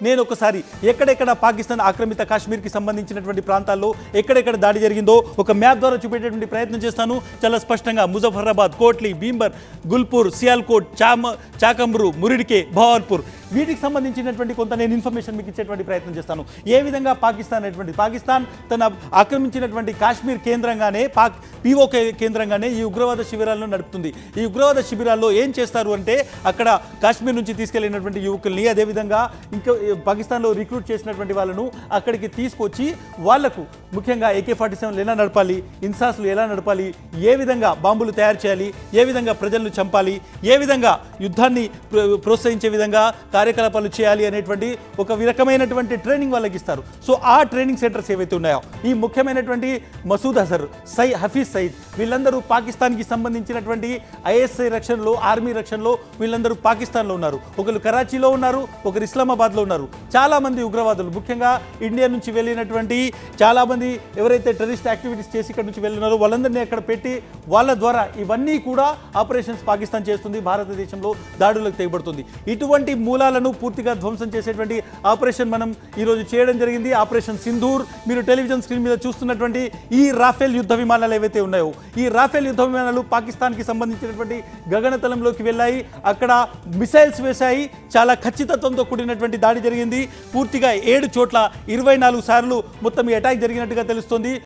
నేను ఒకసారి ఎక్కడెక్కడ పాకిస్తాన్ ఆక్రమిత కాశ్మీర్కి సంబంధించినటువంటి ప్రాంతాల్లో ఎక్కడెక్కడ దాడి జరిగిందో ఒక మ్యాప్ ద్వారా చూపేటటువంటి ప్రయత్నం చేస్తాను. చాలా స్పష్టంగా ముజఫరాబాద్, కోట్లీ, భీంబర్, గుల్పూర్, సియాల్కోట్, చాకమ్రు, మురిడికే, భవాన్పూర్ వీటికి సంబంధించినటువంటి కొంత నేను ఇన్ఫర్మేషన్ మీకు ఇచ్చేటువంటి ప్రయత్నం చేస్తాను. ఏ విధంగా పాకిస్తాన్ తన ఆక్రమించినటువంటి కాశ్మీర్ కేంద్రంగానే పీఓకే కేంద్రంగానే ఈ ఉగ్రవాద శిబిరాలను నడుపుతుంది. ఈ ఉగ్రవాద శిబిరాల్లో ఏం చేస్తారు అంటే అక్కడ కాశ్మీర్ నుంచి తీసుకెళ్లినటువంటి యువకుల్ని, అదేవిధంగా ఇంకా పాకిస్తాన్లో రిక్రూట్ చేసినటువంటి వాళ్ళను అక్కడికి తీసుకొచ్చి వాళ్లకు ముఖ్యంగా AK-47 ఎలా నడపాలి, ఇన్సాస్లు ఎలా నడపాలి, ఏ విధంగా బాంబులు తయారు చేయాలి, ఏ విధంగా ప్రజలను చంపాలి, ఏ విధంగా యుద్ధాన్ని ప్రోత్సహించే విధంగా కార్యకలాపాలు చేయాలి అనేటువంటి ఒక రకమైనటువంటి ట్రైనింగ్ వాళ్ళకి ఇస్తారు. సో ఆ ట్రైనింగ్ సెంటర్స్ ఏవైతే ఉన్నాయో ఈ ముఖ్యమైనటువంటి మసూద్ అజర్, హఫీజ్ సయీద్ వీళ్ళందరూ పాకిస్తాన్కి సంబంధించినటువంటి ISI రక్షణలో, ఆర్మీ రక్షణలో వీళ్ళందరూ పాకిస్తాన్లో ఉన్నారు. ఒకరు కరాచీలో ఉన్నారు, ఒకరు ఇస్లామాబాద్లో ఉన్నారు. చాలామంది ఉగ్రవాదులు ముఖ్యంగా ఇండియా నుంచి వెళ్ళినటువంటి చాలామంది ఎవరైతే టెర్రరిస్ట్ యాక్టివిటీస్ చేసి ఇక్కడ నుంచి వెళ్ళినారో వాళ్ళందరినీ అక్కడ పెట్టి వాళ్ళ ద్వారా ఇవన్నీ కూడా ఆపరేషన్స్ పాకిస్తాన్ చేస్తుంది, భారతదేశంలో దాడులకు తెగబడుతుంది. ఇటువంటి మూలాలను పూర్తిగా ధ్వంసం చేసేటువంటి ఆపరేషన్ మనం ఈరోజు చేయడం జరిగింది. ఆపరేషన్ సింధూర్. మీరు టెలివిజన్ స్క్రీన్ మీద చూస్తున్నటువంటి ఈ రాఫెల్ యుద్ధ విమానాలు ఏవైతే ఉన్నాయో ఈ రాఫెల్ యుద్ధ విమానాలు పాకిస్తాన్కి సంబంధించినటువంటి గగనతలంలోకి వెళ్ళాయి. అక్కడ మిసైల్స్ వేశాయి. చాలా ఖచ్చితత్వంతో కూడినటువంటి దాడి జరిగింది. పూర్తిగా 7 చోట్ల 24 సార్లు మొత్తం ఈ అటాక్ జరిగినట్టుగా తెలుస్తోంది.